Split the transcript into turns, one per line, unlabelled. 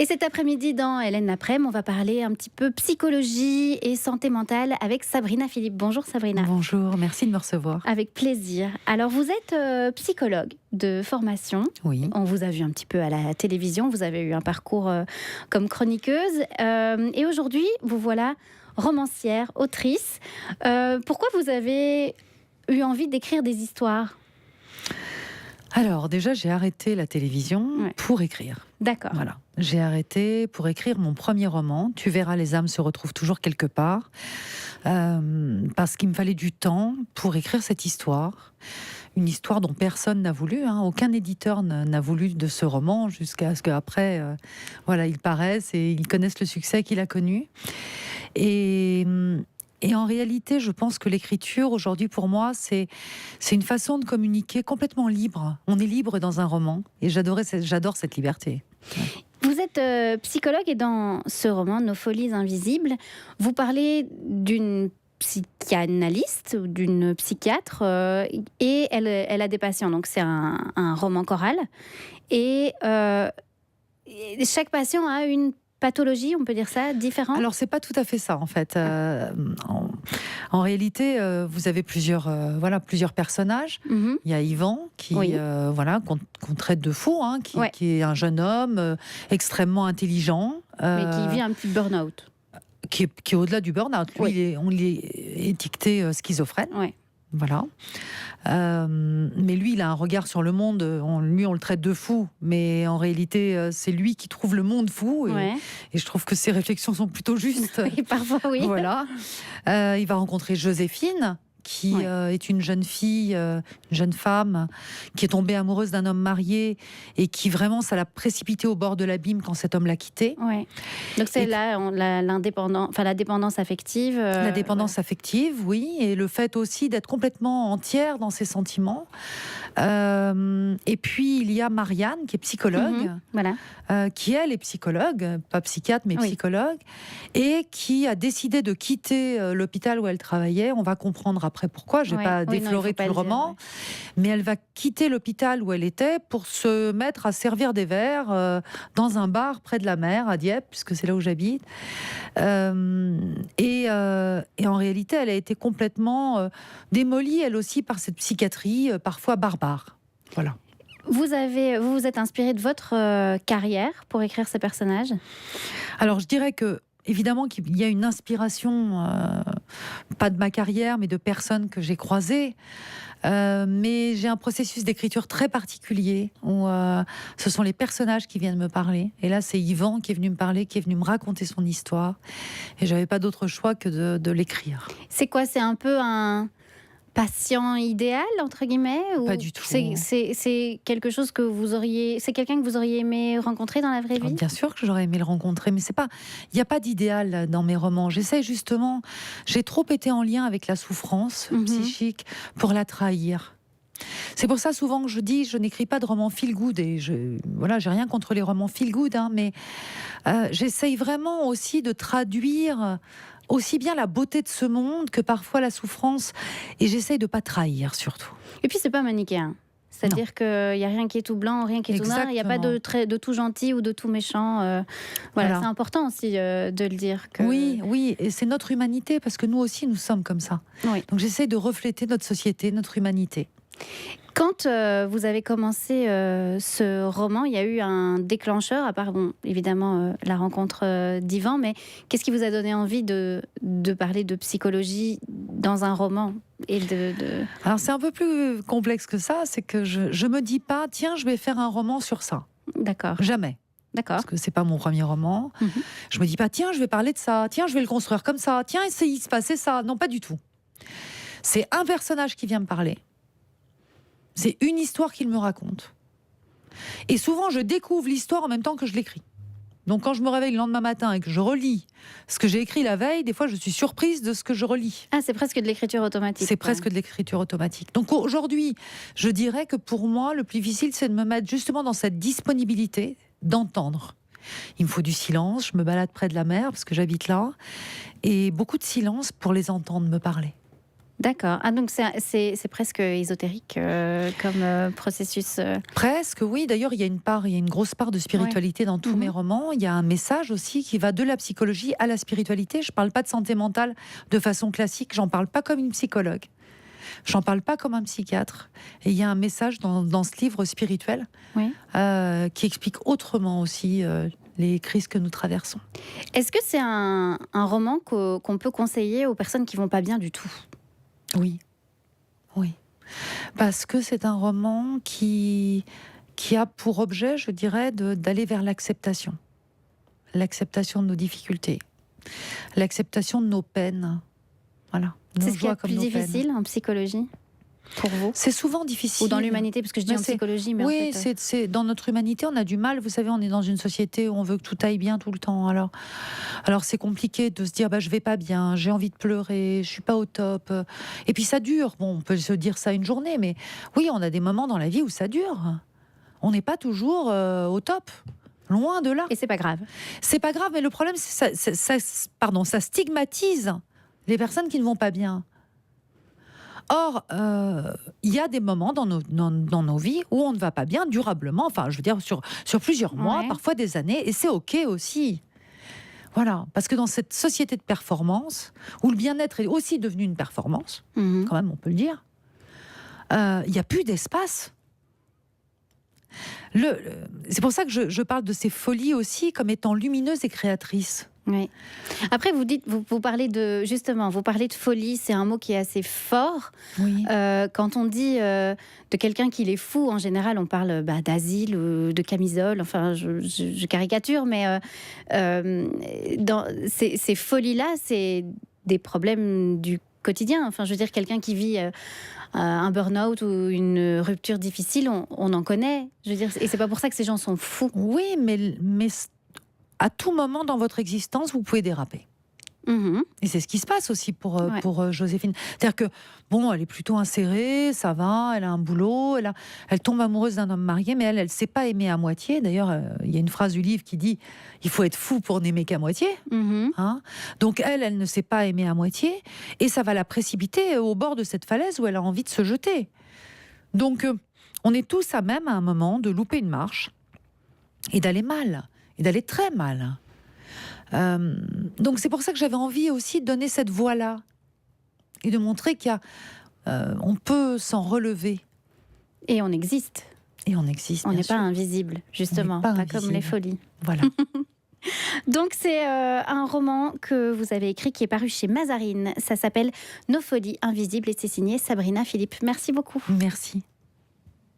Et cet après-midi, dans Hélène Laprème, on va parler un petit peu psychologie et santé mentale avec Sabrina Philippe. Bonjour Sabrina.
Bonjour, merci de me recevoir.
Avec plaisir. Alors, vous êtes psychologue de formation.
Oui.
On vous a vu un petit peu à la télévision. Vous avez eu un parcours comme chroniqueuse. Et aujourd'hui, vous voilà romancière, autrice. Pourquoi vous avez eu envie d'écrire des histoires ?
Alors, déjà, j'ai arrêté la télévision pour écrire.
D'accord.
Voilà. J'ai arrêté pour écrire mon premier roman. Tu verras, les âmes se retrouvent toujours quelque part. Parce qu'il me fallait du temps pour écrire cette histoire. Une histoire dont personne n'a voulu. Aucun éditeur n'a voulu de ce roman jusqu'à ce qu'après, il paraisse et ils connaissent le succès qu'il a connu. Et en réalité, je pense que l'écriture, aujourd'hui, pour moi, c'est une façon de communiquer complètement libre. On est libre dans un roman. Et j'adore cette liberté.
Vous êtes psychologue et dans ce roman, Nos folies invisibles, vous parlez d'une psychanalyste ou d'une psychiatre et elle a des patients. Donc, c'est un roman choral. Et chaque patient a une pathologie, on peut dire ça, différente ?
Alors, c'est pas tout à fait ça, en fait. En réalité, vous avez plusieurs personnages.
Mm-hmm.
Il y a Yvan, qu'on traite de fou, qui est un jeune homme extrêmement intelligent.
Mais qui vit un petit burn-out.
Qui est au-delà du burn-out. Lui, on lui est étiqueté schizophrène.
Oui.
Voilà. Mais lui, il a un regard sur le monde. On le traite de fou, mais en réalité, c'est lui qui trouve le monde fou. Et je trouve que ses réflexions sont plutôt justes.
Oui, parfois, oui.
Voilà. Il va rencontrer Joséphine, qui est une jeune fille, une jeune femme, qui est tombée amoureuse d'un homme marié et qui vraiment, ça l'a précipitée au bord de l'abîme quand cet homme l'a quittée.
Ouais. Donc c'est la dépendance affective.
La dépendance affective, oui, et le fait aussi d'être complètement entière dans ses sentiments. Et puis il y a Marianne, qui est psychologue, qui elle est psychologue, pas psychiatre, mais psychologue, et qui a décidé de quitter l'hôpital où elle travaillait. On va comprendre après pourquoi, je n'ai pas défloré tout le roman, mais elle va quitter l'hôpital où elle était pour se mettre à servir des verres dans un bar près de la mer, à Dieppe, puisque c'est là où j'habite. Et en réalité, elle a été complètement démolie, elle aussi, par cette psychiatrie parfois barbare. Voilà.
Vous vous êtes inspiré de votre carrière pour écrire ces personnages ?
Alors, je dirais que évidemment qu'il y a une inspiration, pas de ma carrière, mais de personnes que j'ai croisées. Mais j'ai un processus d'écriture très particulier où ce sont les personnages qui viennent me parler. Et là, c'est Yvan qui est venu me parler, qui est venu me raconter son histoire. Et j'avais pas d'autre choix que de l'écrire.
C'est quoi ? C'est un peu un patient idéal, entre guillemets, ou
pas du tout.
C'est quelque chose que vous auriez... C'est quelqu'un que vous auriez aimé rencontrer dans la vraie vie ?
Bien sûr que j'aurais aimé le rencontrer, mais c'est pas... Il n'y a pas d'idéal dans mes romans. J'essaie justement... J'ai trop été en lien avec la souffrance psychique pour la trahir. C'est pour ça souvent que je dis, je n'écris pas de romans feel-good, et j'ai rien contre les romans feel-good, mais j'essaye vraiment aussi de traduire aussi bien la beauté de ce monde que parfois la souffrance, et j'essaye de pas trahir surtout.
Et puis c'est pas manichéen. C'est-à-dire qu'il n'y a rien qui est tout blanc, rien qui est tout noir, il n'y a pas de tout gentil ou de tout méchant. Voilà. C'est important aussi de le dire.
Oui, et c'est notre humanité, parce que nous aussi, nous sommes comme ça.
Oui.
Donc j'essaie de refléter notre société, notre humanité.
Quand vous avez commencé ce roman, il y a eu un déclencheur, à part évidemment la rencontre d'Yvan, mais qu'est-ce qui vous a donné envie de parler de psychologie dans un roman et
Alors c'est un peu plus complexe que ça, c'est que je me dis pas, tiens, je vais faire un roman sur ça.
D'accord.
Jamais.
D'accord.
Parce que c'est pas mon premier roman. Je me dis pas, tiens, je vais parler de ça, tiens, je vais le construire comme ça, tiens, il se passait ça. Non, pas du tout. C'est un personnage qui vient me parler. C'est une histoire qu'il me raconte. Et souvent, je découvre l'histoire en même temps que je l'écris. Donc, quand je me réveille le lendemain matin et que je relis ce que j'ai écrit la veille, des fois, je suis surprise de ce que je relis.
Ah, c'est presque de l'écriture automatique.
C'est presque de l'écriture automatique. Donc, aujourd'hui, je dirais que pour moi, le plus difficile, c'est de me mettre justement dans cette disponibilité d'entendre. Il me faut du silence. Je me balade près de la mer parce que j'habite là. Et beaucoup de silence pour les entendre me parler.
D'accord. Ah, donc c'est presque ésotérique comme processus.
Presque, oui. D'ailleurs, il y a une grosse part de spiritualité dans tous mes romans. Il y a un message aussi qui va de la psychologie à la spiritualité. Je ne parle pas de santé mentale de façon classique. J'en parle pas comme une psychologue. J'en parle pas comme un psychiatre. Et il y a un message dans ce livre spirituel qui explique autrement aussi les crises que nous traversons.
Est-ce que c'est un roman qu'on peut conseiller aux personnes qui vont pas bien du tout ?
Oui, oui. Parce que c'est un roman qui a pour objet, je dirais, d'aller vers l'acceptation. L'acceptation de nos difficultés. L'acceptation de nos peines. Voilà.
C'est ce qui est le plus difficile en psychologie pour vous ?
C'est souvent difficile.
Ou dans l'humanité, parce que je dis en psychologie, mais
oui,
en fait...
c'est dans notre humanité, on a du mal. Vous savez, on est dans une société où on veut que tout aille bien tout le temps. Alors c'est compliqué de se dire, je vais pas bien, j'ai envie de pleurer, je suis pas au top. Et puis ça dure. Bon, on peut se dire ça une journée, mais oui, on a des moments dans la vie où ça dure. On n'est pas toujours au top. Loin de là.
Et c'est pas grave.
C'est pas grave, mais le problème, c'est ça stigmatise les personnes qui ne vont pas bien. Or, il y a des moments dans nos vies où on ne va pas bien durablement, enfin, je veux dire, sur plusieurs mois, parfois des années, et c'est OK aussi. Voilà, parce que dans cette société de performance, où le bien-être est aussi devenu une performance, quand même, on peut le dire, il n'y a plus d'espace. C'est pour ça que je parle de ces folies aussi comme étant lumineuses et créatrices.
Oui. Après, vous parlez de folie, c'est un mot qui est assez fort.
Oui.
Quand on dit de quelqu'un qui est fou, en général, on parle d'asile ou de camisole. Enfin, je caricature, mais dans ces folies-là, c'est des problèmes du quotidien. Enfin, je veux dire, quelqu'un qui vit un burn-out ou une rupture difficile, on en connaît. Je veux dire, et c'est pas pour ça que ces gens sont fous.
Oui, mais à tout moment dans votre existence, vous pouvez déraper. Et c'est ce qui se passe aussi pour Joséphine. C'est-à-dire que, elle est plutôt insérée, ça va, elle a un boulot, elle tombe amoureuse d'un homme marié, mais elle ne sait pas aimer à moitié. D'ailleurs, il y a une phrase du livre qui dit « il faut être fou pour n'aimer qu'à moitié ». Donc elle ne sait pas aimer à moitié, et ça va la précipiter au bord de cette falaise où elle a envie de se jeter. Donc, on est tous à même, à un moment, de louper une marche et d'aller mal, et d'aller très mal. Donc c'est pour ça que j'avais envie aussi de donner cette voix-là et de montrer qu'on peut s'en relever.
Et on existe.
Et on existe.
On n'est pas invisible, justement, pas comme les folies.
Voilà.
Donc c'est un roman que vous avez écrit qui est paru chez Mazarine. Ça s'appelle Nos folies invisibles et c'est signé Sabrina Philippe. Merci beaucoup.
Merci.